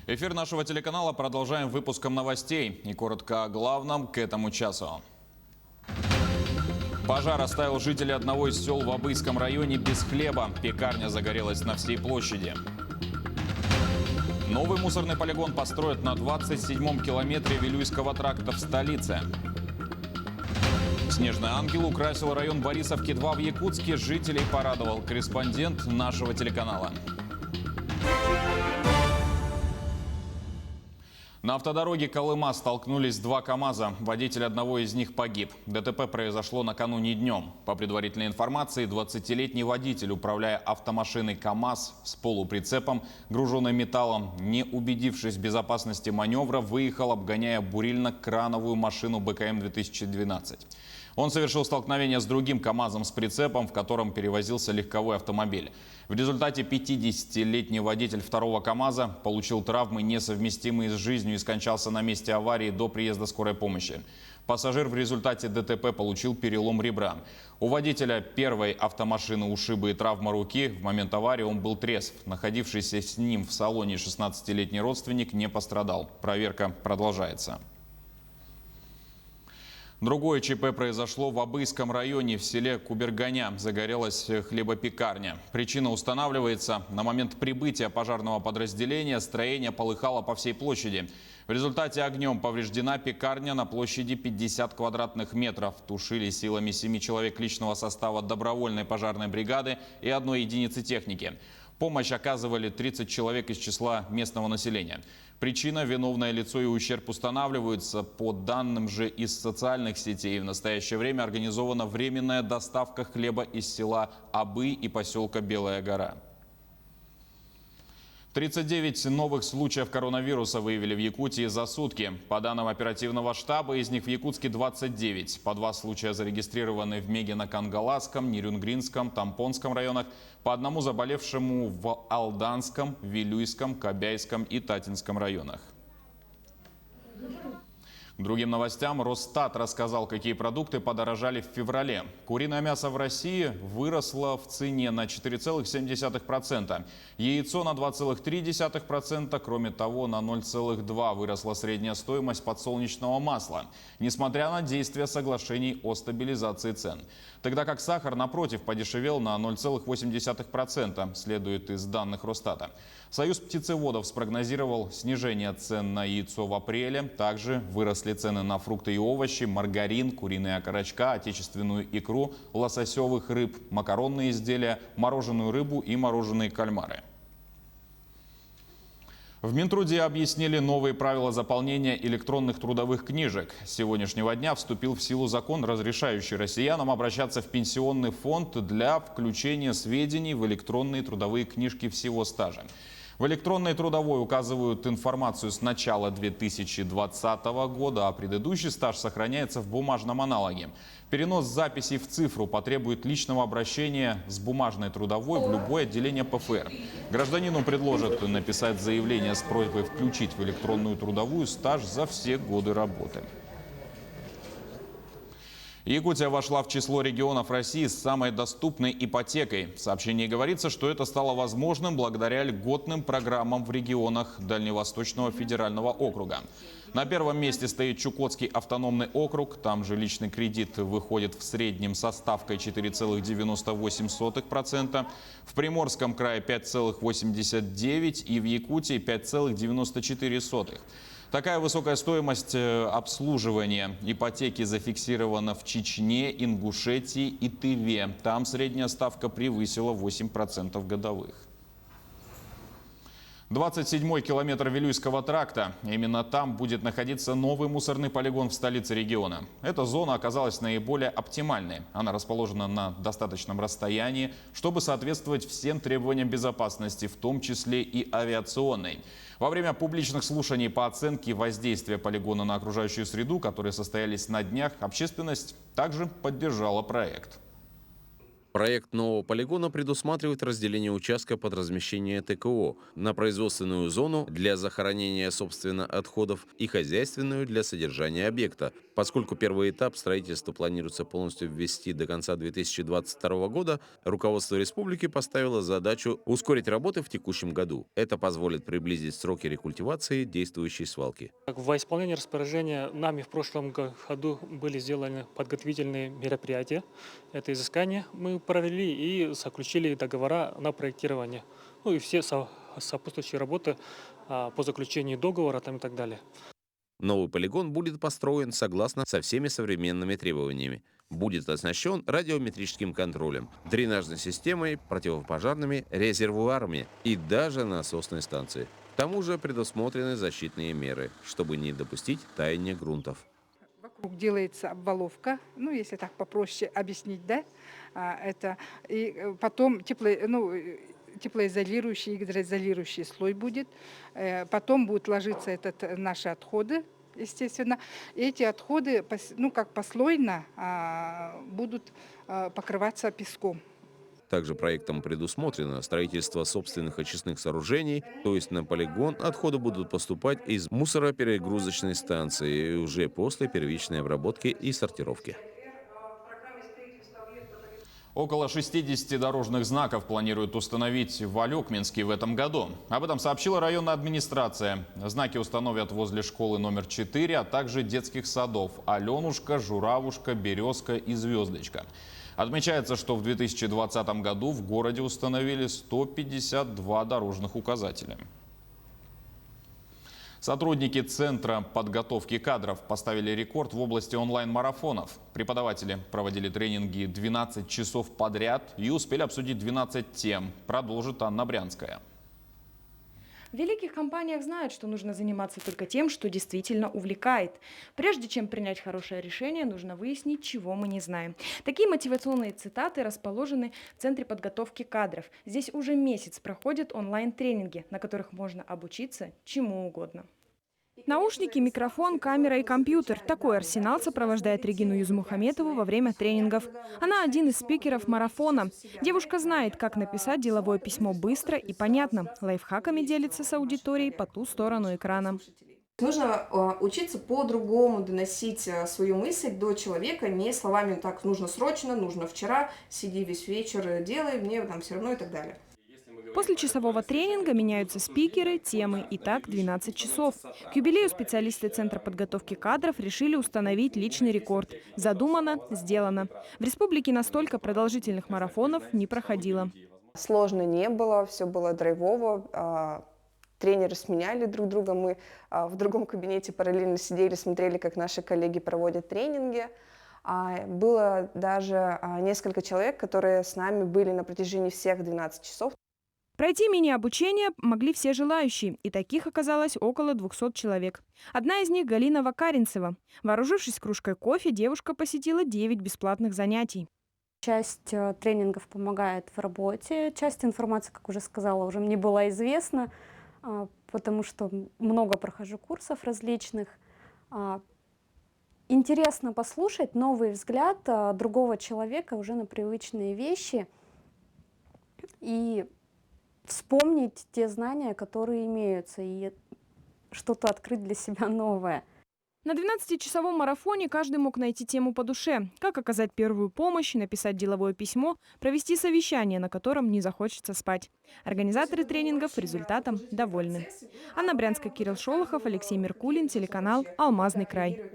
Эфир нашего телеканала продолжаем выпуском новостей. И коротко о главном к этому часу. Пожар оставил жителей одного из сел в Абыйском районе без хлеба. Пекарня загорелась на всей площади. Новый мусорный полигон построят на 27-м километре Вилюйского тракта в столице. Снежный ангел украсил район Борисовки-2 в Якутске. Жителей порадовал корреспондент нашего телеканала. На автодороге Колыма столкнулись два КАМАЗа. Водитель одного из них погиб. ДТП произошло накануне днем. По предварительной информации, 20-летний водитель, управляя автомашиной КАМАЗ с полуприцепом, груженным металлом, не убедившись в безопасности маневра, выехал, обгоняя бурильно-крановую машину БКМ-2012. Он совершил столкновение с другим КАМАЗом с прицепом, в котором перевозился легковой автомобиль. В результате 50-летний водитель второго КАМАЗа получил травмы, несовместимые с жизнью, и скончался на месте аварии до приезда скорой помощи. Пассажир в результате ДТП получил перелом ребра. У водителя первой автомашины ушибы и травма руки. В момент аварии он был трезв. Находившийся с ним в салоне 16-летний родственник не пострадал. Проверка продолжается. Другое ЧП произошло в Абыйском районе, в селе Куберганя. Загорелась хлебопекарня. Причина устанавливается. На момент прибытия пожарного подразделения строение полыхало по всей площади. В результате огнем повреждена пекарня на площади 50 квадратных метров. Тушили силами 7 человек личного состава добровольной пожарной бригады и одной единицы техники. Помощь оказывали 30 человек из числа местного населения. Причина, виновное лицо и ущерб устанавливаются. По данным же из социальных сетей, в настоящее время организована временная доставка хлеба из села Абы и поселка Белая гора. 39 новых случаев коронавируса выявили в Якутии за сутки. По данным оперативного штаба, из них в Якутске 29. По 2 случая зарегистрированы в Мегино-Кангаласском, Нерюнгринском, Тампонском районах. По одному заболевшему в Алданском, Вилюйском, Кобяйском и Татинском районах. К другим новостям. Росстат рассказал, какие продукты подорожали в феврале. Куриное мясо в России выросло в цене на 4,7%. Яйцо на 2,3%. Кроме того, на 0,2% выросла средняя стоимость подсолнечного масла, несмотря на действие соглашений о стабилизации цен. Тогда как сахар, напротив, подешевел на 0,8%, следует из данных Росстата. Союз птицеводов спрогнозировал снижение цен на яйцо в апреле. Также выросли цены на фрукты и овощи, маргарин, куриные окорочка, отечественную икру, лососевых рыб, макаронные изделия, мороженую рыбу и мороженые кальмары. В Минтруде объяснили новые правила заполнения электронных трудовых книжек. С сегодняшнего дня вступил в силу закон, разрешающий россиянам обращаться в пенсионный фонд для включения сведений в электронные трудовые книжки всего стажа. В электронной трудовой указывают информацию с начала 2020 года, а предыдущий стаж сохраняется в бумажном аналоге. Перенос записей в цифру потребует личного обращения с бумажной трудовой в любое отделение ПФР. Гражданину предложат написать заявление с просьбой включить в электронную трудовую стаж за все годы работы. Якутия вошла в число регионов России с самой доступной ипотекой. В сообщении говорится, что это стало возможным благодаря льготным программам в регионах Дальневосточного федерального округа. На первом месте стоит Чукотский автономный округ. Там же личный кредит выходит в среднем со ставкой 4,98%. В Приморском крае 5,89% и в Якутии 5,94%. Такая высокая стоимость обслуживания ипотеки зафиксирована в Чечне, Ингушетии и Тыве. Там средняя ставка превысила 8% годовых. 27-й километр Вилюйского тракта. Именно там будет находиться новый мусорный полигон в столице региона. Эта зона оказалась наиболее оптимальной. Она расположена на достаточном расстоянии, чтобы соответствовать всем требованиям безопасности, в том числе и авиационной. Во время публичных слушаний по оценке воздействия полигона на окружающую среду, которые состоялись на днях, общественность также поддержала проект. Проект нового полигона предусматривает разделение участка под размещение ТКО на производственную зону для захоронения, собственно, отходов и хозяйственную для содержания объекта. Поскольку первый этап строительства планируется полностью ввести до конца 2022 года, руководство республики поставило задачу ускорить работы в текущем году. Это позволит приблизить сроки рекультивации действующей свалки. Во исполнение распоряжения нами в прошлом году были сделаны подготовительные мероприятия. Это изыскание мы провели и заключили договора на проектирование. Ну и все сопутствующие работы по заключению договора там и так далее. Новый полигон будет построен согласно со всеми современными требованиями. Будет оснащен радиометрическим контролем, дренажной системой, противопожарными резервуарами и даже насосной станцией. К тому же предусмотрены защитные меры, чтобы не допустить таяния грунтов. Вокруг делается обваловка, ну, если так попроще объяснить, да, это, и потом теплоизолирующий и гидроизолирующий слой будет, потом будут ложиться наши отходы, естественно, и эти отходы, ну, как послойно будут покрываться песком. Также проектом предусмотрено строительство собственных очистных сооружений, то есть на полигон отходы будут поступать из мусороперегрузочной станции уже после первичной обработки и сортировки. Около 60 дорожных знаков планируют установить в Алекминске в этом году. Об этом сообщила районная администрация. Знаки установят возле школы номер 4, а также детских садов «Аленушка», «Журавушка», «Березка» и «Звездочка». Отмечается, что в 2020 году в городе установили 152 дорожных указателя. Сотрудники Центра подготовки кадров поставили рекорд в области онлайн-марафонов. Преподаватели проводили тренинги 12 часов подряд и успели обсудить 12 тем. Продолжит Анна Брянская. В великих компаниях знают, что нужно заниматься только тем, что действительно увлекает. Прежде чем принять хорошее решение, нужно выяснить, чего мы не знаем. Такие мотивационные цитаты расположены в Центре подготовки кадров. Здесь уже месяц проходят онлайн-тренинги, на которых можно обучиться чему угодно. Наушники, микрофон, камера и компьютер. Такой арсенал сопровождает Регину Юзмухаметову во время тренингов. Она один из спикеров марафона. Девушка знает, как написать деловое письмо быстро и понятно. Лайфхаками делится с аудиторией по ту сторону экрана. Нужно учиться по-другому доносить свою мысль до человека, не словами «так, нужно срочно, нужно вчера, сиди весь вечер, делай, мне там все равно» и так далее. После часового тренинга меняются спикеры, темы. И так 12 часов. К юбилею специалисты Центра подготовки кадров решили установить личный рекорд. Задумано, сделано. В республике настолько продолжительных марафонов не проходило. Сложно не было, все было драйвово. Тренеры сменяли друг друга. Мы в другом кабинете параллельно сидели, смотрели, как наши коллеги проводят тренинги. Было даже несколько человек, которые с нами были на протяжении всех 12 часов. Пройти мини-обучение могли все желающие, и таких оказалось около 200 человек. Одна из них – Галина Вакаринцева. Вооружившись кружкой кофе, девушка посетила 9 бесплатных занятий. Часть тренингов помогает в работе, часть информации, как уже сказала, уже мне была известна, потому что много прохожу курсов различных. Интересно послушать новый взгляд другого человека уже на привычные вещи и вспомнить те знания, которые имеются, и что-то открыть для себя новое. На 12-часовом марафоне каждый мог найти тему по душе. Как оказать первую помощь, написать деловое письмо, провести совещание, на котором не захочется спать. Организаторы тренингов результатом довольны. Анна Брянская, Кирилл Шолохов, Алексей Меркулин, телеканал «Алмазный край».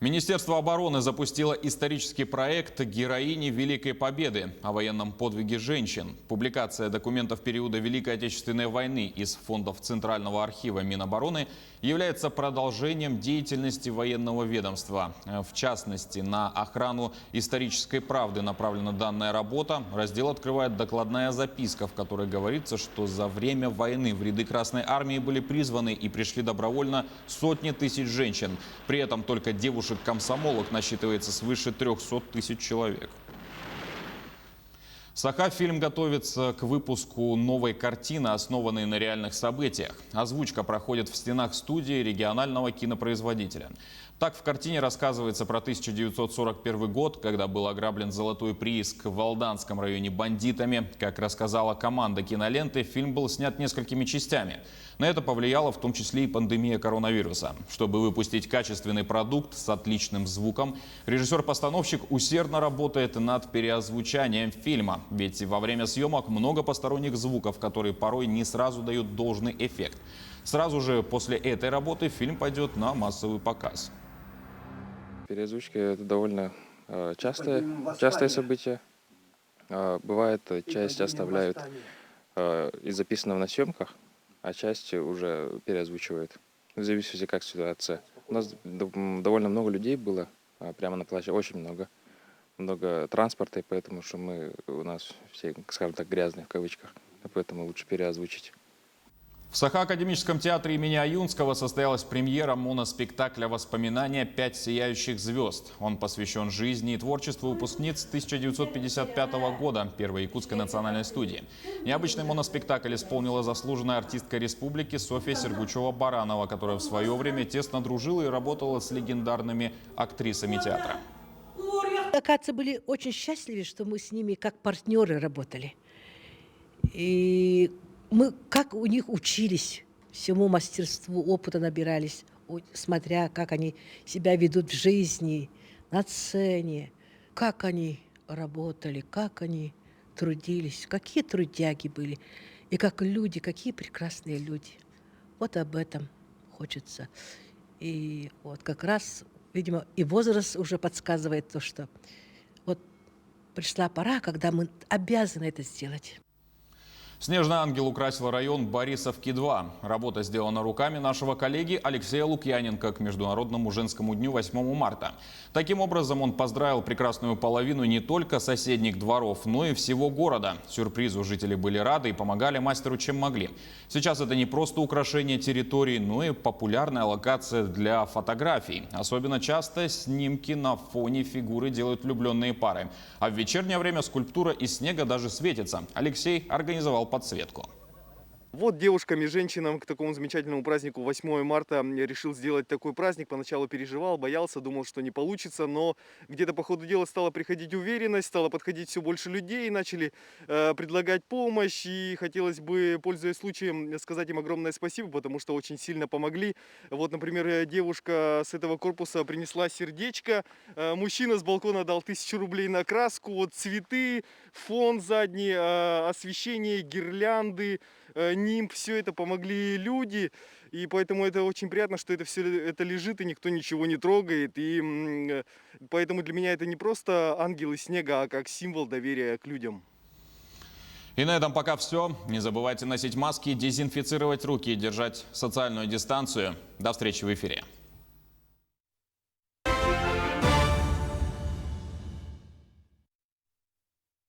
Министерство обороны запустило исторический проект «Героини Великой Победы» о военном подвиге женщин. Публикация документов периода Великой Отечественной войны из фондов Центрального архива Минобороны является продолжением деятельности военного ведомства. В частности, на охрану исторической правды направлена данная работа. Раздел открывает докладная записка, в которой говорится, что за время войны в ряды Красной Армии были призваны и пришли добровольно сотни тысяч женщин. При этом только девушек-комсомолок насчитывается свыше 300 тысяч человек. Сахафильм готовится к выпуску новой картины, основанной на реальных событиях. Озвучка проходит в стенах студии регионального кинопроизводителя. Так в картине рассказывается про 1941 год, когда был ограблен золотой прииск в Алданском районе бандитами. Как рассказала команда киноленты, фильм был снят несколькими частями. На это повлияла в том числе и пандемия коронавируса. Чтобы выпустить качественный продукт с отличным звуком, режиссер-постановщик усердно работает над переозвучанием фильма. Ведь во время съемок много посторонних звуков, которые порой не сразу дают должный эффект. Сразу же после этой работы фильм пойдет на массовый показ. Переозвучка – это довольно частое событие. Бывает, часть оставляют и записанного на съемках, а часть уже переозвучивают. В зависимости, как ситуация. У нас довольно много людей было прямо на площади, очень много транспорта, и поэтому что у нас все, скажем так, грязные в кавычках, поэтому лучше переозвучить. В Саха-академическом театре имени Аюнского состоялась премьера моноспектакля «Воспоминания. 5 сияющих звезд». Он посвящен жизни и творчеству выпускниц 1955 года Первой якутской национальной студии. Необычный моноспектакль исполнила заслуженная артистка республики Софья Сергучева-Баранова, которая в свое время тесно дружила и работала с легендарными актрисами театра. Оказывается, были очень счастливы, что мы с ними как партнеры работали. И мы как у них учились, всему мастерству, опыта набирались, смотря как они себя ведут в жизни, на сцене, как они работали, как они трудились, какие трудяги были, и как люди, какие прекрасные люди. Вот об этом хочется. И вот как раз, видимо, и возраст уже подсказывает то, что вот пришла пора, когда мы обязаны это сделать. «Снежный ангел» украсил район Борисовки-2. Работа сделана руками нашего коллеги Алексея Лукьяненко к Международному женскому дню 8 марта. Таким образом, он поздравил прекрасную половину не только соседних дворов, но и всего города. Сюрпризу жители были рады и помогали мастеру чем могли. Сейчас это не просто украшение территории, но и популярная локация для фотографий. Особенно часто снимки на фоне фигуры делают влюбленные пары. А в вечернее время скульптура из снега даже светится. Алексей организовал подсветку. Вот девушкам и женщинам к такому замечательному празднику 8 марта решил сделать такой праздник. Поначалу переживал, боялся, думал, что не получится, но где-то по ходу дела стала приходить уверенность, стало подходить все больше людей, начали предлагать помощь. И хотелось бы, пользуясь случаем, сказать им огромное спасибо, потому что очень сильно помогли. Вот, например, девушка с этого корпуса принесла сердечко, мужчина с балкона дал 1000 рублей на краску, вот цветы, фон задний, освещение, гирлянды, нимб, все это помогли люди, и поэтому это очень приятно, что это все это лежит и никто ничего не трогает, и поэтому для меня это не просто ангелы снега, а как символ доверия к людям. И на этом пока все. Не забывайте носить маски, дезинфицировать руки и держать социальную дистанцию. До встречи в эфире.